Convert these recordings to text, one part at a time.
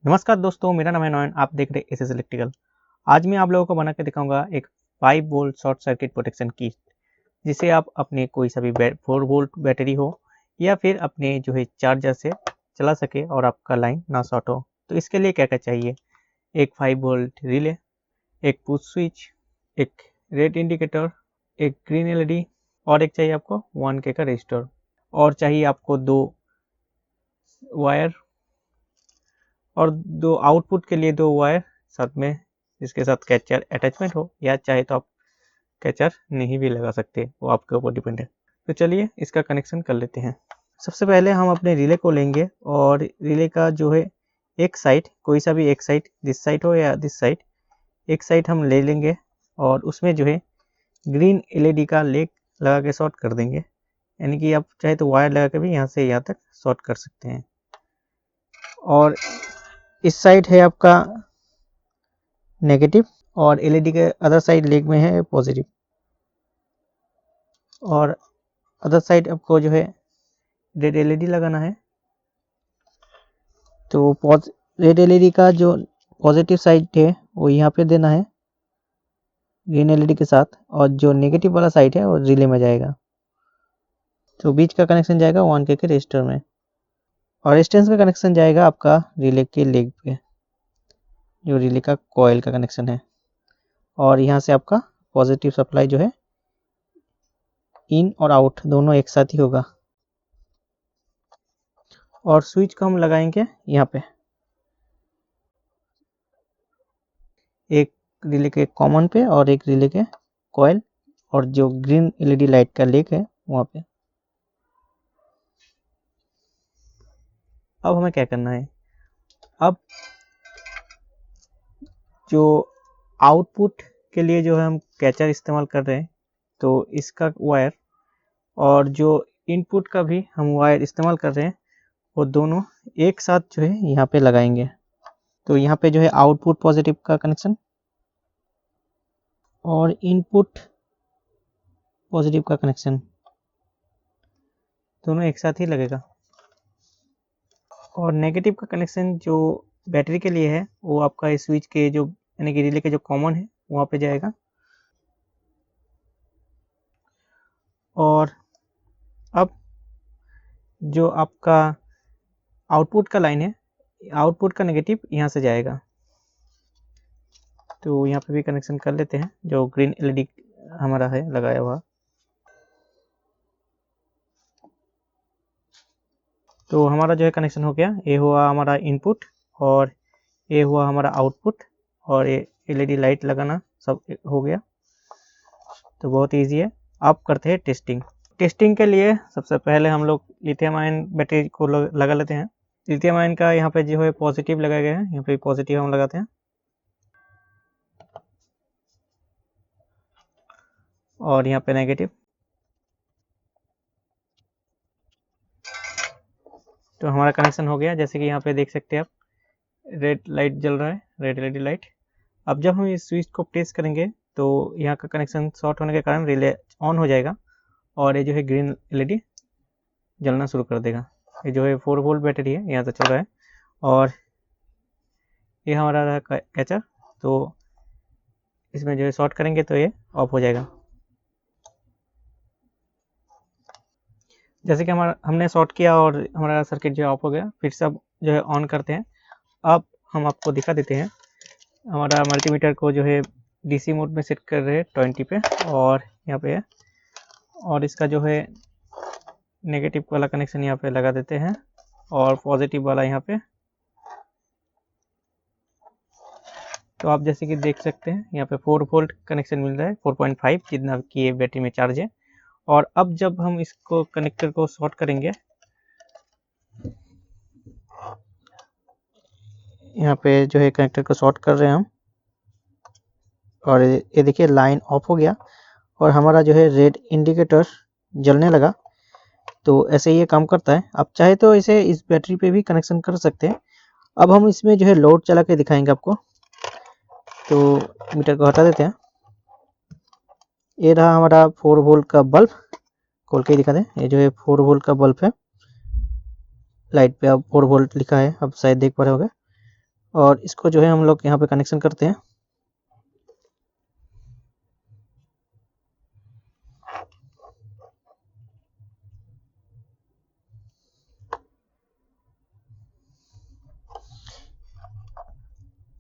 नमस्कार दोस्तों, मेरा नाम है नॉयन। आप देख रहे एसएस इलेक्ट्रिकल। आज मैं आप लोगों को बना के दिखाऊंगा एक 5 volt short circuit protection kit, जिसे आप अपने कोई सा भी 4 वोल्ट बैटरी हो या फिर अपने जो है चार्जर से चला सके और आपका लाइन ना शॉर्ट हो। तो इसके लिए क्या क्या चाहिए? एक 5 वोल्ट रिले, एक पुश स्विच, एक रेड इंडिकेटर, एक ग्रीन एलईडी और एक चाहिए आपको 1K का रजिस्टर, और चाहिए आपको 2 वायर और 2 आउटपुट के लिए 2 वायर साथ में, जिसके साथ कैचर अटैचमेंट हो, या चाहे तो आप कैचर नहीं भी लगा सकते, वो आपके ऊपर डिपेंड है। तो चलिए इसका कनेक्शन कर लेते हैं। सबसे पहले हम अपने रिले को लेंगे और रिले का जो है एक साइड, कोई सा भी एक साइड, दिस साइड हो या दिस साइड, एक साइड हम ले लेंगे और उसमें जो है ग्रीन एलईडी का लेग लगा के शॉर्ट कर देंगे। यानी कि आप चाहे तो वायर लगा के भी यहाँ से यहाँ तक शॉर्ट कर सकते हैं। और इस साइड है आपका नेगेटिव और एलईडी के अदर साइड लेग में है पॉजिटिव, और अदर साइड आपको जो है रेड एलईडी लगाना है। तो रेड एलईडी का जो पॉजिटिव साइड है वो यहाँ पे देना है ग्रीन एलईडी के साथ, और जो नेगेटिव वाला साइड है वो रिले में जाएगा। तो बीच का कनेक्शन जाएगा 1K के रजिस्टर में, और रेजिस्टेंस का कनेक्शन जाएगा आपका रिले के लेग पे, जो रिले का कॉइल का कनेक्शन है। और यहाँ से आपका पॉजिटिव सप्लाई जो है इन और आउट दोनों एक साथ ही होगा। और स्विच को हम लगाएंगे यहाँ पे, एक रिले के कॉमन पे और एक रिले के कॉइल, और जो ग्रीन एलईडी लाइट का लेग है वहाँ पे। अब हमें क्या करना है? अब जो आउटपुट के लिए जो है हम कैचर इस्तेमाल कर रहे हैं, तो इसका वायर और जो इनपुट का भी हम वायर इस्तेमाल कर रहे हैं, वो दोनों एक साथ जो है यहाँ पे लगाएंगे। तो यहाँ पे जो है आउटपुट पॉजिटिव का कनेक्शन और इनपुट पॉजिटिव का कनेक्शन दोनों एक साथ ही लगेगा। और नेगेटिव का कनेक्शन जो बैटरी के लिए है वो आपका इस स्विच के जो यानी कि रिले के जो कॉमन है वहाँ पे जाएगा। और अब जो आपका आउटपुट का लाइन है, आउटपुट का नेगेटिव यहाँ से जाएगा। तो यहाँ पे भी कनेक्शन कर लेते हैं, जो ग्रीन एलईडी हमारा है लगाया हुआ। तो हमारा जो है कनेक्शन हो गया। ये हुआ हमारा इनपुट और ये हुआ हमारा आउटपुट, और ये एलईडी लाइट लगाना सब हो गया। तो बहुत इजी है। अब करते हैं टेस्टिंग। टेस्टिंग के लिए सबसे पहले हम लोग लिथियम आयन बैटरी को लगा लेते हैं। लिथियम आयन का यहाँ पे जो है पॉजिटिव लगाया गया है, यहाँ पे पॉजिटिव हम लगाते हैं, और यहाँ पे नेगेटिव। तो हमारा कनेक्शन हो गया। जैसे कि यहाँ पे देख सकते हैं आप, रेड लाइट जल रहा है, रेड एलईडी लाइट। अब जब हम इस स्विच को प्रेस करेंगे तो यहाँ का कनेक्शन शॉर्ट होने के कारण रिले ऑन हो जाएगा, और ये जो है ग्रीन एलईडी जलना शुरू कर देगा। ये जो है 4 वोल्ट बैटरी है, यहाँ से चल रहा है, और ये हमारा रहा कैचर। तो इसमें जो है शॉर्ट करेंगे तो ये ऑफ हो जाएगा। जैसे कि हमने शॉर्ट किया और हमारा सर्किट जो है ऑफ हो गया। फिर से अब जो है ऑन करते हैं। अब हम आपको दिखा देते हैं। हमारा मल्टीमीटर को जो है डीसी मोड में सेट कर रहे हैं 20 पे, और यहाँ पे है, और इसका जो है नेगेटिव वाला कनेक्शन यहाँ पे लगा देते हैं और पॉजिटिव वाला यहाँ पे। तो आप जैसे कि देख सकते हैं यहाँ पे 4 वोल्ट कनेक्शन मिल रहा है, 4.5 जितना कि ये बैटरी में चार्ज है। और अब जब हम इसको कनेक्टर को शॉर्ट करेंगे, यहाँ पे जो है कनेक्टर को शॉर्ट कर रहे हैं हम, और ये देखिए लाइन ऑफ हो गया और हमारा जो है रेड इंडिकेटर जलने लगा। तो ऐसे ये काम करता है। आप चाहे तो इसे इस बैटरी पे भी कनेक्शन कर सकते हैं। अब हम इसमें जो है लोड चला के दिखाएंगे आपको। तो मीटर को हटा देते हैं। ये रहा हमारा 4 वोल्ट का बल्ब, खोल के दिखा दें। ये जो है 4 वोल्ट का बल्ब है। लाइट पे अब 4 वोल्ट लिखा है, अब शायद देख पा रहे होंगे। और इसको जो है हम लोग यहाँ पे कनेक्शन करते हैं।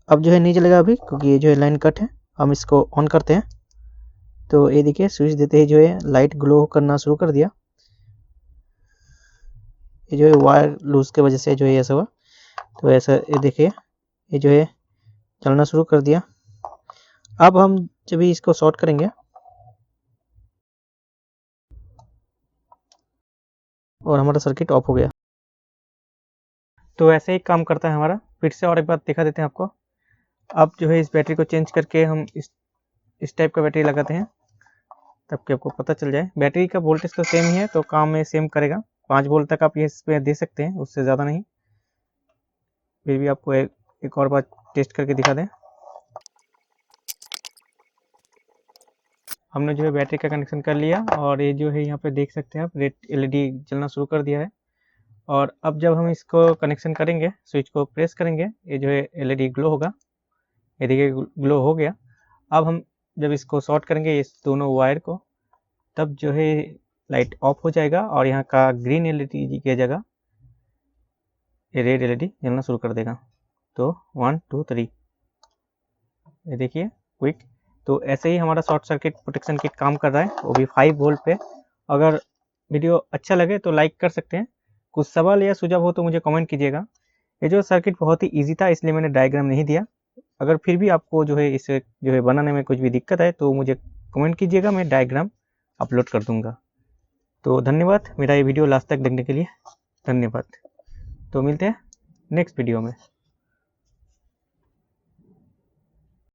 अब जो है नहीं चलेगा अभी, क्योंकि ये जो है लाइन कट है। हम इसको ऑन करते हैं तो ये देखिए स्विच देते ही जो है लाइट ग्लो करना शुरू कर दिया। ये जो है वायर लूज के वजह से जो है ऐसा हुआ। तो ऐसा ये देखिए ये जो है चलना शुरू कर दिया। अब हम जब भी इसको शॉर्ट करेंगे और हमारा सर्किट ऑफ हो गया। तो ऐसे ही काम करता है हमारा। फिर से और एक बार दिखा देते हैं आपको। अब जो है इस बैटरी को चेंज करके हम इस टाइप का बैटरी लगाते हैं, तब कि आपको पता चल जाए। बैटरी का वोल्टेज तो सेम ही है, तो काम में सेम करेगा। 5 वोल्ट तक आप इस पे दे सकते हैं, उससे ज़्यादा नहीं। फिर भी आपको एक और बार टेस्ट करके दिखा दें। हमने जो है बैटरी का कनेक्शन कर लिया और ये जो है यहाँ पे देख सकते हैं आप रेड एलईडी जलना शुरू कर दिया है। और अब जब हम इसको कनेक्शन करेंगे, स्विच को प्रेस करेंगे, ये जो है एलईडी ग्लो होगा। ये देखिए ग्लो हो गया। अब हम जब इसको शॉर्ट करेंगे इस दोनों वायर को, तब जो है लाइट ऑफ हो जाएगा और यहाँ का ग्रीन एलईडी की जगह ये रेड एलईडी जलना शुरू कर देगा। तो 1 2 3 ये देखिए क्विक। तो ऐसे ही हमारा शॉर्ट सर्किट प्रोटेक्शन किट काम कर रहा है, वो भी 5 वोल्ट पे। अगर वीडियो अच्छा लगे तो लाइक कर सकते हैं। कुछ सवाल या सुझाव हो तो मुझे कमेंट कीजिएगा। ये जो सर्किट बहुत ही ईजी था, इसलिए मैंने डायग्राम नहीं दिया। अगर फिर भी आपको जो है इसे जो है बनाने में कुछ भी दिक्कत है तो मुझे कमेंट कीजिएगा, मैं डायग्राम अपलोड कर दूंगा। तो धन्यवाद मेरा ये वीडियो लास्ट तक देखने के लिए। धन्यवाद। तो मिलते हैं नेक्स्ट वीडियो में।